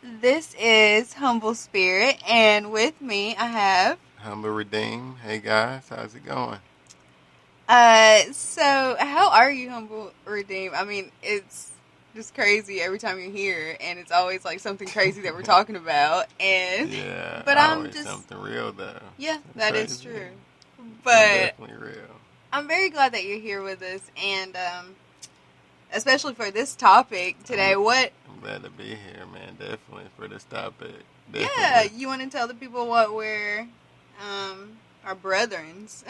This is Humble Spirit, and with me I have. Humble Redeem. Hey guys, how's it going? So how are you, Humble Redeem? I mean, it's just crazy every time you're here, and it's always like something crazy that we're talking about. And Yeah, but I'm always just something real though. yeah, Something that is crazy, true. but But definitely real. I'm very glad that you're here with us, and especially for this topic today. I'm What? I'm glad to be here, man. Definitely for this topic. Yeah, Definitely. you want to tell the people what we're our brethrens,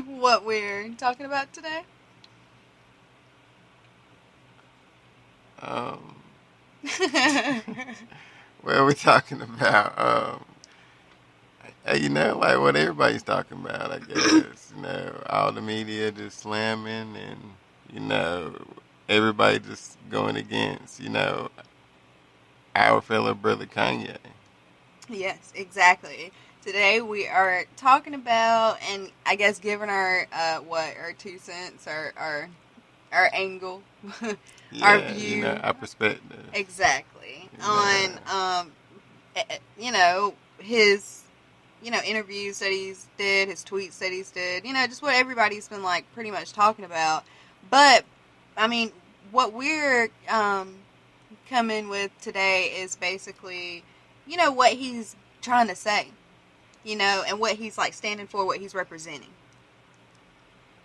what we're talking about today? Um, what are we talking about? Like what everybody's talking about, I guess. All the media just slamming, and everybody just going against, our fellow brother Kanye. Yes, exactly. Today we are talking about, and I guess giving our our 2 cents, our angle, our Yeah, view, our perspective. exactly on Yeah, his interviews that he's did, his tweets that he's did, just what everybody's been like pretty much talking about. But I mean, what we're coming with today is basically, what he's trying to say, and what he's like standing for, what he's representing.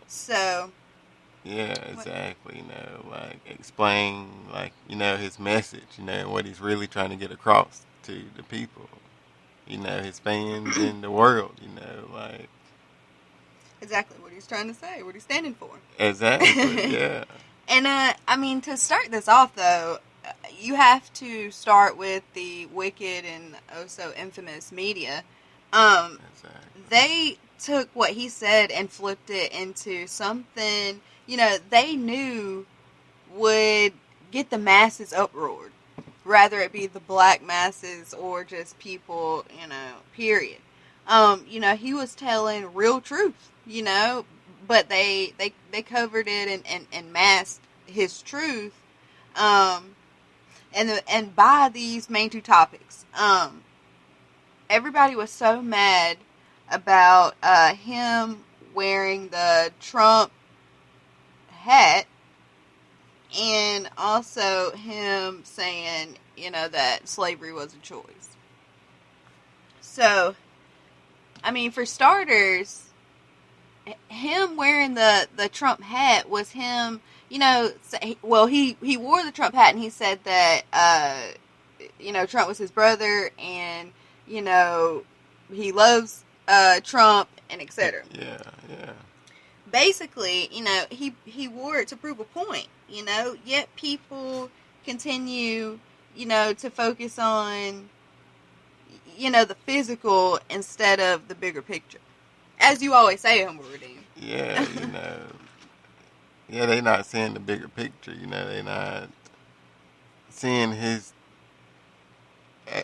So, yeah, what, exactly. Like explain, like his message. And what he's really trying to get across to the people. His fans in the world. Like exactly what he's trying to say, what he's standing for. exactly. Yeah, And I mean, to start this off, though, you have to start with the wicked and oh so infamous media. Um, exactly. they took what he said and flipped it into something, they knew would get the masses uproared, rather it be the black masses or just people, period. He was telling real truth, but they covered it and masked his truth, um, and by these main two topics, everybody was so mad about him wearing the Trump hat, and also him saying, that slavery was a choice. So, I mean, for starters, him wearing the Trump hat was him, well, he wore the Trump hat and he said that, Trump was his brother and, he loves Trump and etc. Yeah, yeah. Basically, he wore it to prove a point, yet people continue, to focus on, the physical instead of the bigger picture. As you always say, Humble Redeem. Yeah, yeah, they not seeing the bigger picture. They not seeing his, eh,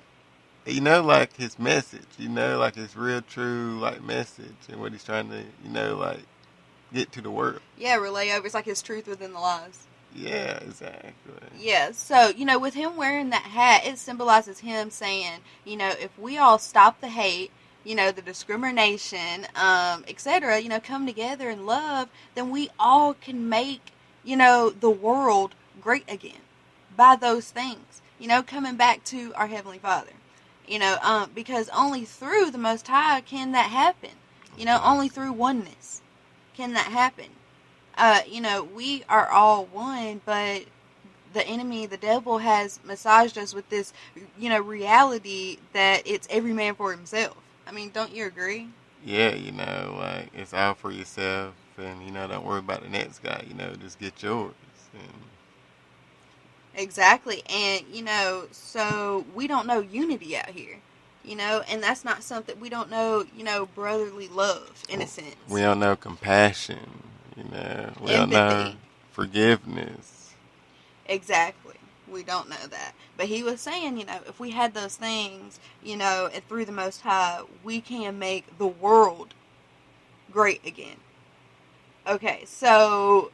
like his message. Like his real, true, like message and what he's trying to, like get to the world. Yeah, relay over. It's like his truth within the lies. Yeah, exactly. Yeah, so, with him wearing that hat, it symbolizes him saying, if we all stop the hate, the discrimination, etc., come together in love, then we all can make, the world great again by those things, coming back to our Heavenly Father, because only through the Most High can that happen, only through oneness can that happen. We are all one, but the enemy, the devil, has massaged us with this, reality that it's every man for himself. I mean, don't you agree? Yeah, like it's all for yourself, and don't worry about the next guy. Just get yours. And Exactly. And, so we don't know unity out here, and that's not something we don't know, brotherly love in a we sense. don't know compassion. We don't know Empathy. forgiveness. Exactly. We don't know that. But he was saying, if we had those things, and through the Most High, we can make the world great again. Okay, so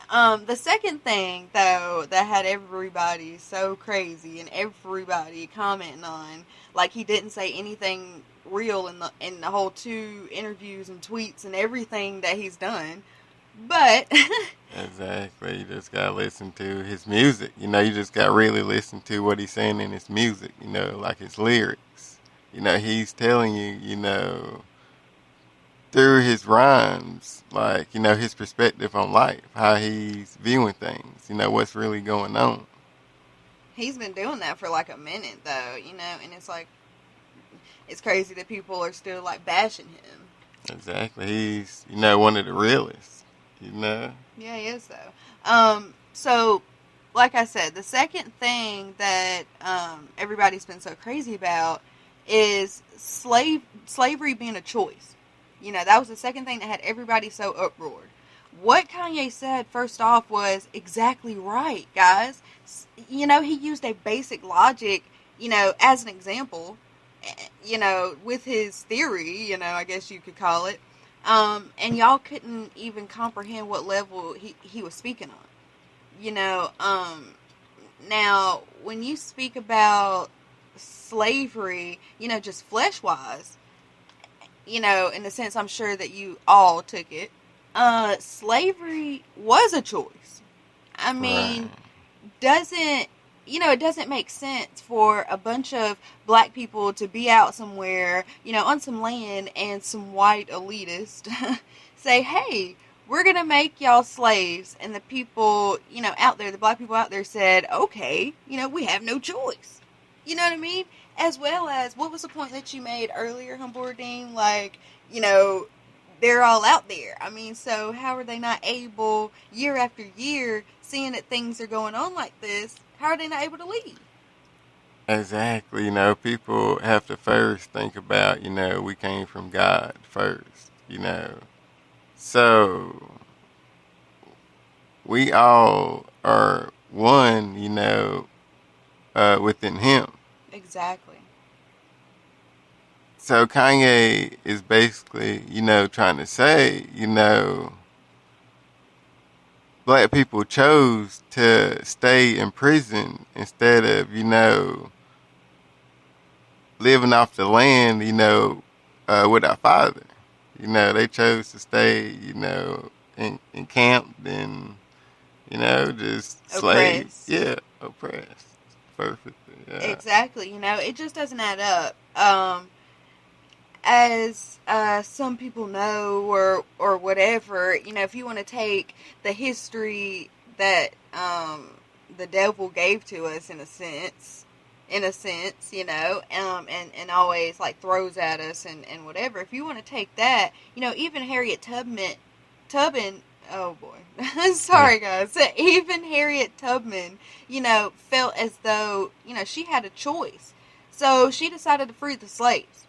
The second thing, though, that had everybody so crazy and everybody commenting on, like he didn't say anything real in the whole two interviews and tweets and everything that he's done. But Exactly. You just gotta listen to his music. You just gotta really listen to what he's saying in his music. Like his lyrics. He's telling you. Through his rhymes, like his perspective on life, how he's viewing things. What's really going on. he's been doing that for like a minute, though, and it's like it's crazy that people are still like bashing him. Exactly. He's one of the realest. Yeah, he is though. So like I said, the second thing that everybody's been so crazy about is slavery being a choice. That was the second thing that had everybody so uproared. What Kanye said first off was exactly right, guys. He used a basic logic, as an example, with his theory, I guess you could call it. And y'all couldn't even comprehend what level he was speaking on. Now, when you speak about slavery, just flesh-wise, in the sense I'm sure that you all took it, slavery was a choice. I mean, Right. it doesn't make sense for a bunch of black people to be out somewhere, on some land and some white elitist say, hey, we're going to make y'all slaves. And the people, out there, the black people out there said, okay, we have no choice. You know what I mean? As well as, what was the point that you made earlier, Humboldtine? Like, they're all out there. I mean, so how are they not able, year after year, seeing that things are going on like this, how are they not able to leave? Exactly. People have to first think about, we came from God first. So we all are one, within Him. Exactly. So Kanye is basically, trying to say, black people chose to stay in prison instead of, living off the land, with our father. They chose to stay, in camp and, just slaves. Oppressed. Yeah, oppressed. Perfectly. Yeah. Exactly. It just doesn't add up. As some people know, or whatever, if you want to take the history that the devil gave to us in a sense, and always like throws at us and whatever. If you want to take that, even Harriet Tubman, oh boy, sorry guys, even Harriet Tubman, felt as though she had a choice, so she decided to free the slaves.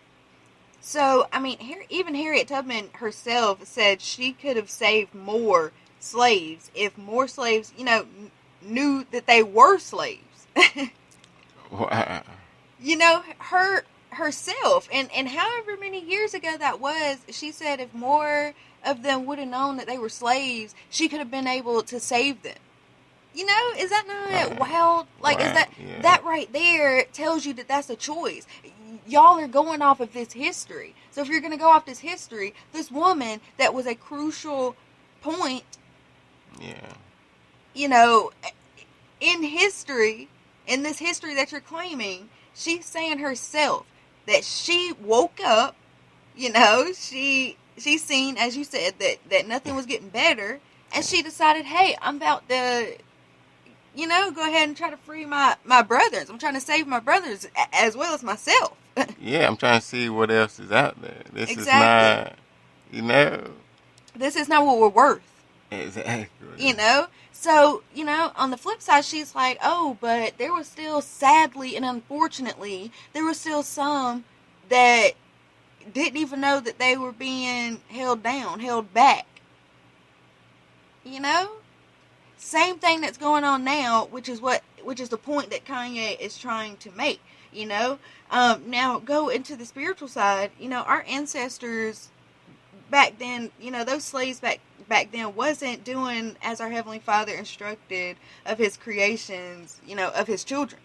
So, I mean, even Harriet Tubman herself said she could have saved more slaves if more slaves, knew that they were slaves. Wow. Her herself, and however many years ago that was, she said if more of them would have known that they were slaves, she could have been able to save them. Is that not Wow. wild? Like, is Wow. that Yeah. that right there tells you that that's a choice? Y'all are going off of this history. So if you're going to go off this history, this woman that was a crucial point, Yeah. In history, in this history that you're claiming, she's saying herself that she woke up, she's seen, as you said, that nothing was getting better, and she decided, hey, I'm about to, go ahead and try to free my brothers. I'm trying to save my brothers as well as myself. Yeah, I'm trying to see what else is out there. This Exactly. is not, This is not what we're worth. exactly. So, on the flip side, she's like, oh, but there was still, sadly and unfortunately, there was still some that didn't even know that they were being held down, held back. Same thing that's going on now, which is the point that Kanye is trying to make. Now go into the spiritual side. Our ancestors back then, those slaves back back then wasn't doing as our Heavenly Father instructed of His creations, of His children.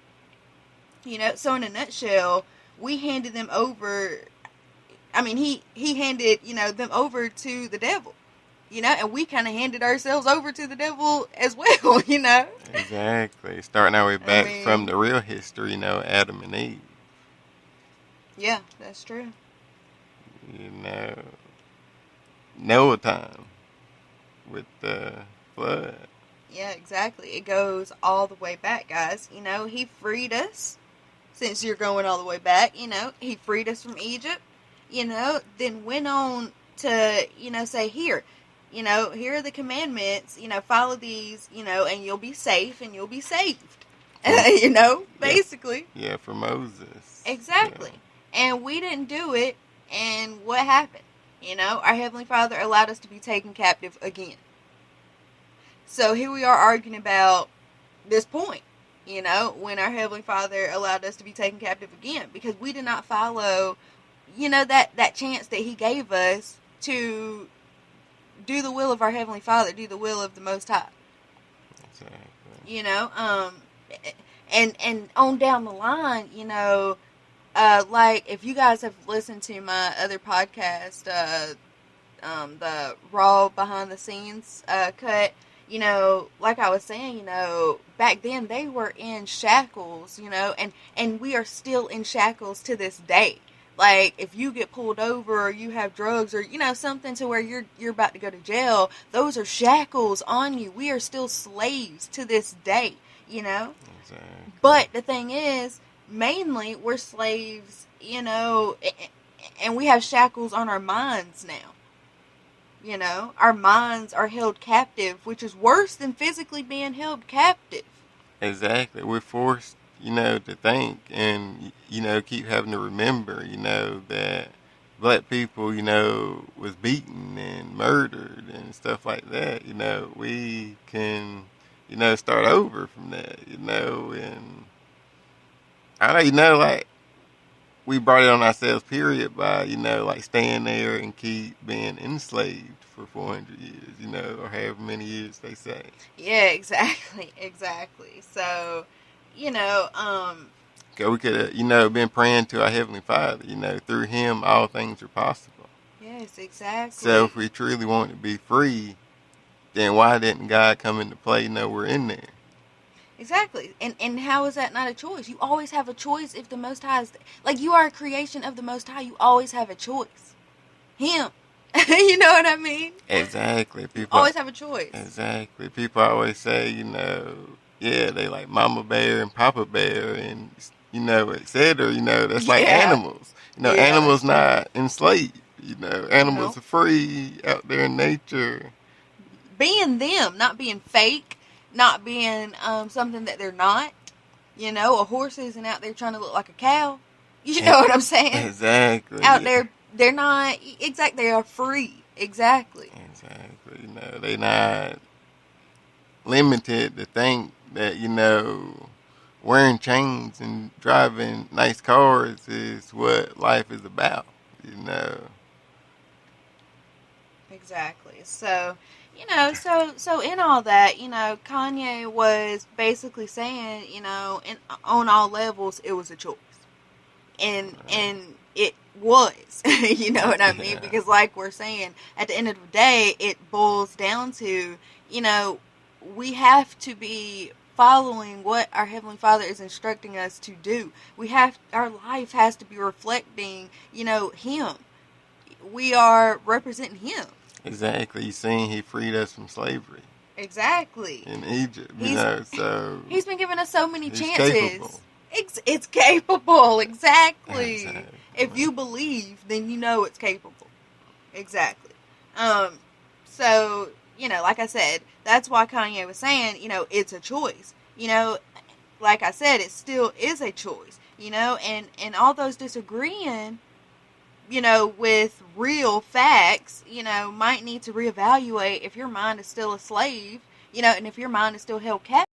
So in a nutshell, we handed them over. I mean, he handed, them over to the devil, and we kind of handed ourselves over to the devil as well, Exactly. Starting our way back from the real history, Adam and Eve. Yeah, that's true. Noah time with the flood. Yeah, exactly. It goes all the way back, guys. He freed us. Since you're going all the way back, he freed us from Egypt, then went on to, say, here are the commandments, follow these, and you'll be safe and you'll be saved, basically. Yeah, for Moses. Exactly. Yeah. And we didn't do it, and what happened? Our Heavenly Father allowed us to be taken captive again. So here we are arguing about this point, when our Heavenly Father allowed us to be taken captive again, because we did not follow, that chance that He gave us to do the will of our Heavenly Father, do the will of the Most High. Exactly. And on down the line, like if you guys have listened to my other podcast, the Raw Behind the Scenes cut, like I was saying, back then they were in shackles, and we are still in shackles to this day. Like, if you get pulled over or you have drugs or, something to where you're about to go to jail, those are shackles on you. We are still slaves to this day, Exactly. But the thing is, mainly we're slaves, and we have shackles on our minds now. Our minds are held captive, which is worse than physically being held captive. Exactly. We're forced, to think and, keep having to remember, that black people, was beaten and murdered and stuff like that. We can, start over from that, and I don't know, like, we brought it on ourselves, period, by, like staying there and keep being enslaved for 400 years, or however many years they say. Yeah, exactly. So, we could have, been praying to our Heavenly Father, through Him all things are possible. Yes, exactly. So if we truly want to be free, then why didn't God come into play? We're in there. Exactly. And how is that not a choice? You always have a choice if the Most High is... Like, you are a creation of the Most High. You always have a choice. Him. You know what I mean? Exactly. People always have a choice. Exactly. People always say, they like Mama Bear and Papa Bear and, etc. That's like animals. Animals not enslaved. Animals are free out there in nature. Being them, not being fake. Not being something that they're not. A horse isn't out there trying to look like a cow. You know what I'm saying? Exactly. Out there, they're not... Exactly, they are free. Exactly. Exactly. They're not limited to think that, wearing chains and driving nice cars is what life is about, Exactly. So... so in all that, Kanye was basically saying, on all levels, it was a choice. And it was, you know what I mean? Because like we're saying, at the end of the day, it boils down to, we have to be following what our Heavenly Father is instructing us to do. Our life has to be reflecting, Him. We are representing Him. Exactly. You seen He freed us from slavery. Exactly. In Egypt, so... He's been giving us so many chances. Capable. It's capable, exactly. If you believe, then it's capable. Exactly. So, like I said, that's why Kanye was saying, it's a choice. Like I said, it still is a choice. And all those disagreeing... with real facts, might need to reevaluate if your mind is still a slave, and if your mind is still held captive.